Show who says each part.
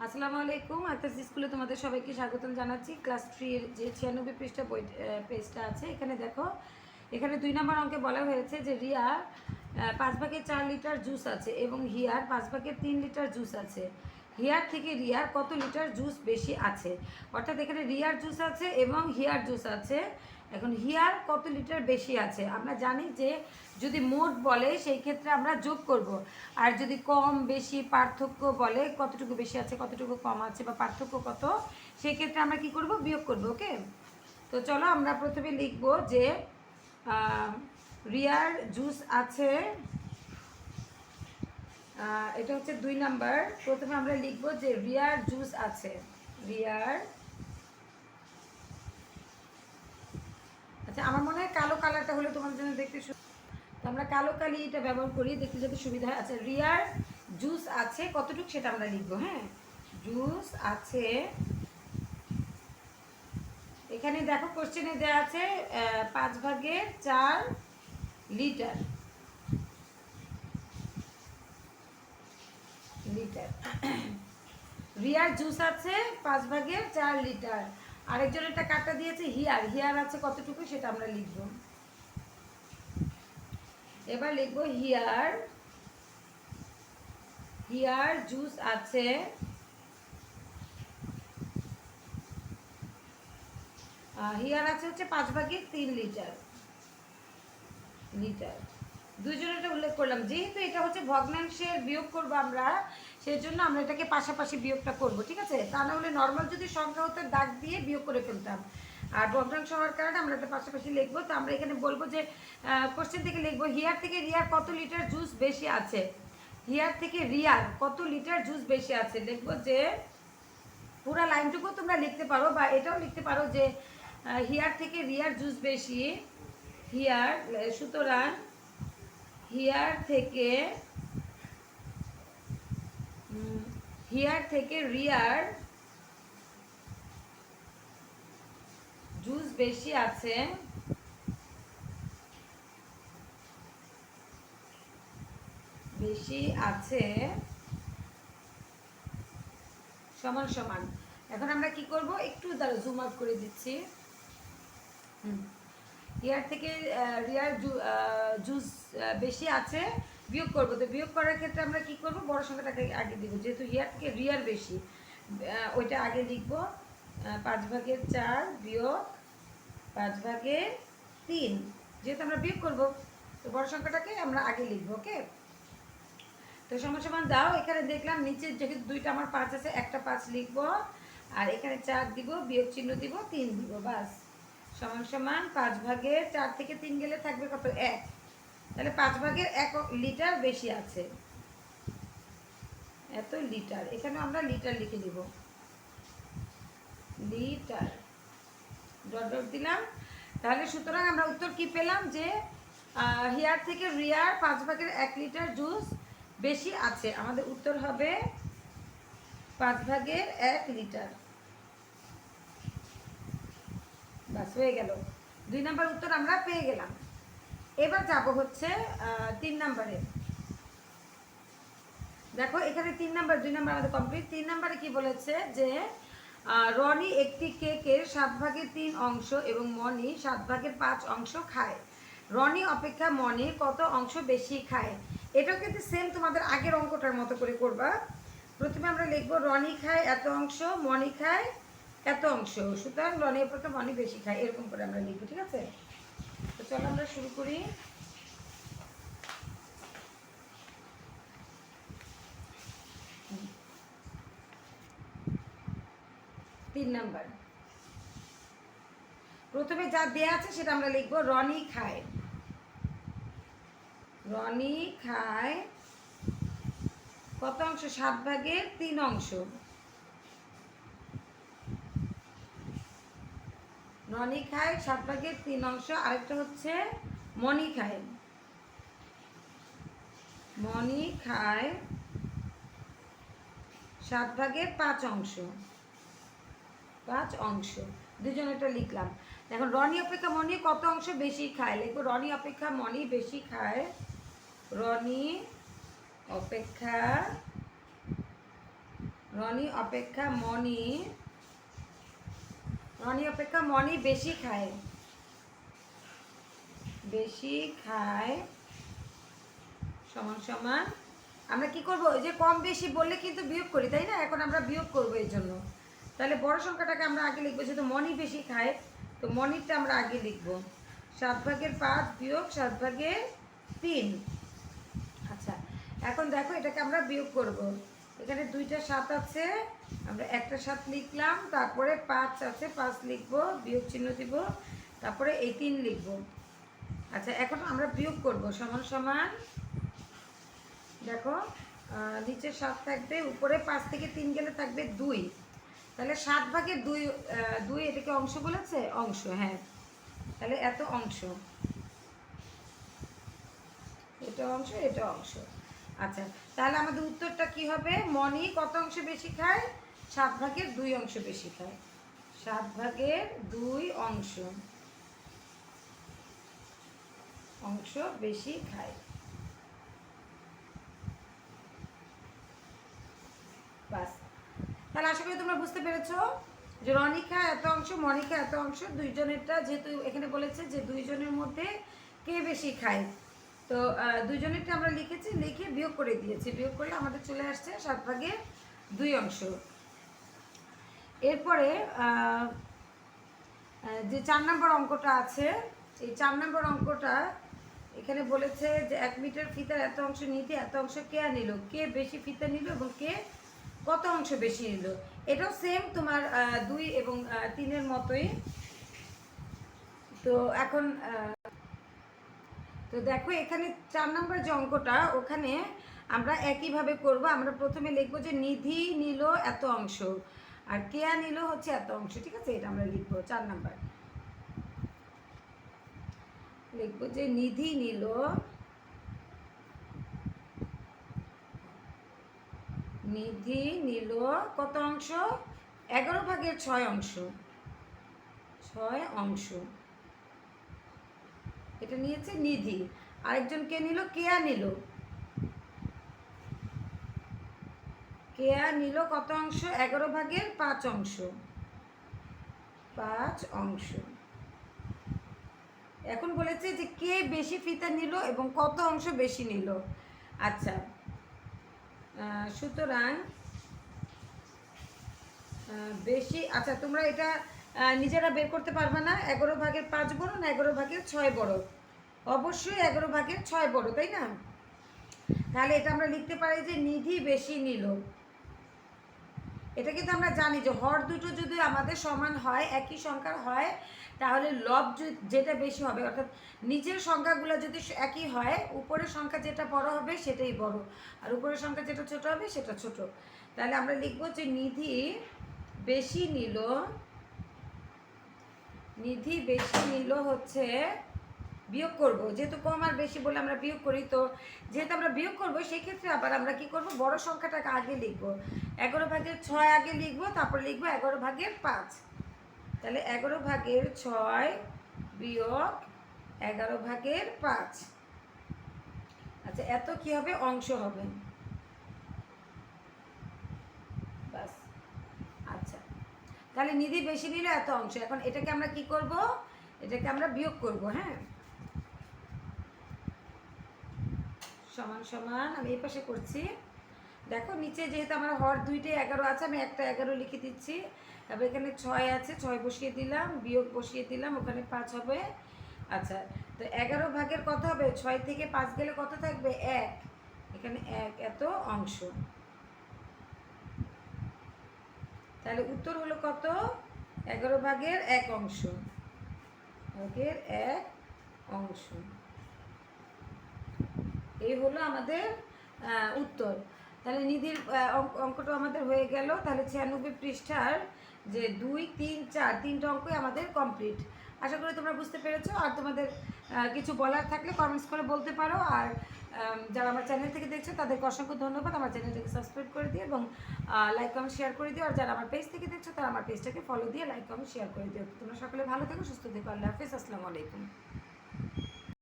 Speaker 1: আসসালামু আলাইকুম। আক্তাস স্কুলে তোমাদের সবাইকে স্বাগতম জানাচ্ছি। ক্লাস 3 এর যে 96 পৃষ্ঠা বই পেজটা আছে, এখানে দেখো, এখানে 2 নম্বর অঙ্কে বলা হয়েছে যে রিয়া 5 ভাগে 4 লিটার জুস আছে এবং হিয়ার 5 ভাগে 3 লিটার জুস আছে। হিয়ার থেকে রিয়ার কত লিটার জুস বেশি আছে? অর্থাৎ এখানে রিয়ার জুস আছে এবং হিয়ার জুস আছে। এখন হিয়ার কত লিটার বেশি আছে? আমরা জানি যে যদি মোট বলে সেই ক্ষেত্রে আমরা যোগ করব, আর যদি কম বেশি পার্থক্য বলে কতটুকু বেশি আছে কতটুকু কম আছে বা পার্থক্য কত, সেই ক্ষেত্রে আমরা কি করব? বিয়োগ করব। ওকে, তো চলো আমরা প্রথমে লিখব যে রিয়ার জুস আছে, এটা হচ্ছে 2 নাম্বার। প্রথমে আমরা লিখব যে রিয়ার জুস আছে, রিয়ার, আচ্ছা আমার মনে হয় কালো কালারটা হলে তোমাদের জন্য দেখতে, তো আমরা কালো কালিটা ব্যবহার করি, দেখতে যাতে সুবিধা হয়। আচ্ছা, রিয়ার জুস আছে কতটুকু সেটা আমরা লিখবো। হ্যাঁ, জুস আছে, এখানে দেখো কোশ্চেনে দেওয়া আছে 5 ভাগে 4 লিটার, লিটার রিয়ার জুস আছে 5 ভাগে 4 লিটার। আরেকজন একটা কাটা দিয়েছে হিয়ার, হিয়ার আছে কতটুকু সেটা আমরা লিখবো। এবার লিখবো হিয়ার, হিয়ার জুস আছে হিয়ার আছে হচ্ছে 5 ভাগে 3 লিটার, লিটার। দুইজনেরটা উল্লেখ করলাম, যেহেতু এটা হচ্ছে ভগ্নাংশের বিয়োগ করবো আমরা, সেই জন্য আমরা এটাকে পাশাপাশি বিয়োগটা করব, ঠিক আছে? তা না হলে নর্মাল যদি সংখ্যা হতো দাগ দিয়ে বিয়োগ করে ফেলতাম, আর ভগ্নাংশ হওয়ার কারণে আমরা এটা পাশাপাশি লিখবো। তো আমরা এখানে বলবো যে কোশ্চেন থেকে লিখবো হিয়ার থেকে রিয়ার কত লিটার জুস বেশি আছে। হিয়ার থেকে রিয়ার কত লিটার জুস বেশি আছে লিখবো যে, পুরো লাইনটুকু তোমরা লিখতে পারো বা এটাও লিখতে পারো যে হিয়ার থেকে রিয়ার জুস বেশি, হিয়ার, সুতরাং হিয়ার থেকে হিয়ার থেকে রিয়ার জুস বেশি আছে, বেশি আছে, সমান সমান। এখন আমরা কি করব, একটু দ্বারা জুম আউট করে দিচ্ছি। হিয়ার থেকে রিয়ার জুস বেশি আছে, বিয়োগ করবো। তো বিয়োগ করার ক্ষেত্রে আমরা কি করব, বড় সংখ্যাটাকে আগে দিব, যেহেতু হিয়ার থেকে রিয়ার বেশি, ওইটা আগে লিখব। 5 ভাগের 4 বিয়োগ 5 ভাগের 3, যেহেতু আমরা বিয়োগ করব তো বড় সংখ্যাটাকে আমরা আগে লিখবো। ওকে, তো সমান সমান দাও। এখানে দেখলাম নিচে যেহেতু দুইটা আমার 5 আছে, একটা 5 লিখবো, আর এখানে 4 দিব, বিয়োগ চিহ্ন দিব, 3 দিব, বাস। সমান সমান 5 ভাগের 4 থেকে 3 গেলে থাকবে কত? 1। তাহলে 5 ভাগের 1 লিটার বেশি আছে, এত লিটার। এখানে আমরা লিটার লিখে দিব, লিটার, ডট ডট দিলাম। তাহলে সুতরাং আমরা উত্তর কি পেলাম, যে হিয়ার থেকে রিয়ার 5 ভাগের 1 লিটার জুস বেশি আছে। আমাদের উত্তর হবে 5 ভাগের 1 লিটার। বাস, হয়ে গেল। 2 নাম্বার উত্তর আমরা পেয়ে গেলাম। এবার যাব হচ্ছে 3 নাম্বারে। দেখো এখানে 3 নাম্বার, 2 নাম্বার আমাদের কমপ্লিট। 3 নাম্বারে কি বলেছে যে রনি একটি কেকের 7 ভাগের 3 অংশ এবং মনি 7 ভাগের 5 অংশ খায়। রনি অপেক্ষা মনি কত অংশ বেশি খায়? এটাও কিন্তু সেম তোমাদের আগের অঙ্কটার মতো করে করবা। প্রথমে আমরা লিখবো রনি খায় এত অংশ, মনি খায় এত অংশ, সুতরাং রনি অপেক্ষা মনি বেশি খায়, এরকম করে আমরা লিখবো, ঠিক আছে? তো চলো আমরা শুরু করি। 3 নাম্বার, প্রথমে যা দেয়া আছে সেটা আমরা লিখবো। রনি খায়, রনি খায় কত অংশ? 7 ভাগের 3 অংশ। রনি খায় 7 ভাগের 3 অংশ। আরেকটা হচ্ছে মনি খায়, মনি খায় 7 ভাগের 5 অংশ, 5 অংশ। দুজনেরটা লিখলাম। এখন রনি অপেক্ষা মনি কত অংশ বেশি খায় লিখবো। রনি অপেক্ষা মনি বেশি খায়, রনি অপেক্ষা রনি অপেক্ষা মনি বেশি খায়, সমান সমান আমরা কি করব, ওই যে কম বেশি বললে কিন্তু বিয়োগ করি, তাই না? এখন আমরা বিয়োগ করব এই জন্য। তাহলে বড় সংখ্যাটাকে আমরা আগে লিখবো, যেহেতু মনি বেশি খায় তো মনিরটা আমরা আগে লিখবো। 7/5 বিয়োগ 7/3। আচ্ছা, এখন দেখো এটাকে আমরা বিয়োগ করব। এখানে 2টা 7 আছে, আমরা একটা 7 লিখলাম, তারপরে 5 আছে, 5 লিখবো, বিয়োগ চিহ্ন দিব, তারপরে এই 3 লিখবো। আচ্ছা, এখন আমরা বিয়োগ করব। সমান সমান দেখো নিচে 7 থাকবে, উপরে 5 থেকে 3 গেলে থাকবে 2। তাহলে 7/2, 2 এটাকে অংশ বলেছে, অংশ, হ্যাঁ। তাহলে এত অংশ, এটা অংশ, এটা অংশ। আচ্ছা, তাহলে আমাদের উত্তরটা কি হবে? মনি কত অংশ বেশি খায়? 7/2 অংশ বেশি খায়। 7/2 অংশ বেশি খায়। বাস, তাহলে আশা করি তোমরা বুঝতে পেরেছো যে রনিকা এত অংশ, মনিকা এত অংশ, দুইজনেরটা যেহেতু এখানে বলেছে যে দুইজনের মধ্যে কে বেশি খায়, তো দুইজনেরটা আমরা লিখেছি, লিখে বিয়োগ করে দিয়েছি, বিয়োগ করলে আমাদের চলে আসছে 7/2 অংশ। এরপরে যে 4 নম্বর অঙ্কটা আছে, এই 4 নম্বর অঙ্কটা এখানে বলেছে যে 1 মিটার ফিতার এত অংশ নিতে এত অংশ কে নিল, কে বেশি ফিতা নিল এবং কে কত অংশ বেশি নিল। এটাও সেম তোমার 2 এবং 3-এর মতোই। তো এখন তো দেখো এখানে 4 নম্বর যে অঙ্কটা, ওখানে আমরা একইভাবে করব। আমরা প্রথমে লিখবো যে নিধি নিল এত অংশ আর কেয়া নিল হচ্ছে এত অংশ, ঠিক আছে? এটা আমরা লিখবো 4 নাম্বার। লিখবো যে নিধি নিল কত অংশ? 11/6 অংশ, 6 অংশ এটা নিয়েছে নিধি। আরেকজন কে নিল? কেয়া নিল। কেয়া নিল কত অংশ? 11/5 অংশ, 5 অংশ। এখন বলেছে যে কে বেশি ফিতা নিল এবং কত অংশ বেশি নিল। আচ্ছা, সুতরাং বেশি, আচ্ছা তোমরা এটা নিজেরা বের করতে পারবে না। 11/5 বড় না 11/6 বড়? অবশ্যই 11/6 বড়, তাই না? তাহলে এটা আমরা লিখতে পারি যে নিধি বেশি নিল। এটা কিন্তু আমরা জানি যে হর দুটো যদি আমাদের সমান হয়, একই সংখ্যার হয়, তাহলে লব যেটা বেশি হবে, অর্থাৎ নিচের সংখ্যাগুলো যদি একই হয়, উপরের সংখ্যা যেটা বড় হবে সেটাই বড়, আর উপরের সংখ্যা যেটা ছোট হবে সেটা ছোট। তাহলে আমরা লিখব যে নিধি বেশি নিল হচ্ছে, বিয়োগ করব, যেহেতু কম আর বেশি বলে আমরা বিয়োগ করি, তো যেহেতু আমরা বিয়োগ করবো সেই ক্ষেত্রে আবার আমরা কি করব, বড় সংখ্যাটাকে আগে লিখব। 11/6 আগে লিখব, তারপর লিখব 11/5। তাহলে 11/6 বিয়োগ 11/5। আচ্ছা, এত কি হবে? অংশ হবে। বাস। আচ্ছা, তাহলে নিধি বেশি নিলে এত অংশ। এখন এটাকে আমরা কি করব? এটাকে আমরা বিয়োগ করব। হ্যাঁ, সমান সমান আমি এই পাশে করছি। দেখো নিচে যেহেতু আমার হর 2টে 11 আছে, আমি একটা 11 লিখে দিচ্ছি। তারপর এখানে 6 আছে, 6 বসিয়ে দিলাম, বিয়োগ বসিয়ে দিলাম, ওখানে 5 হবে। আচ্ছা, তো 11 কত হবে? 6 থেকে 5 গেলে কত থাকবে? 1। এখানে 1 এত অংশ। তাহলে উত্তর হলো কত? 11/1 অংশ, 1 অংশ। এই হলো আমাদের উত্তর। তাহলে নিধির অঙ্কটা আমাদের হয়ে গেল। তাহলে 96 পৃষ্ঠার যে 2, 3, 4 তিনটা অঙ্কই আমাদের কমপ্লিট। আশা করি তোমরা বুঝতে পেরেছো। আর তোমাদের কিছু বলার থাকলে কমেন্টস করে বলতে পারো। আর যারা আমার চ্যানেল থেকে দেখছো তাদেরকে অসংখ্য ধন্যবাদ। আমার চ্যানেলটাকে সাবস্ক্রাইব করে দিও এবং লাইক কমেন্ট শেয়ার করে দিও। আর যারা আমার পেজ থেকে দেখছো তারা আমার পেজটাকে ফলো দিয়ে লাইক কমেন্ট শেয়ার করে দিও। তোমরা সকলে ভালো থেকো, সুস্থ থেকো। আল্লাহ হাফিজ, আসসালামু আলাইকুম।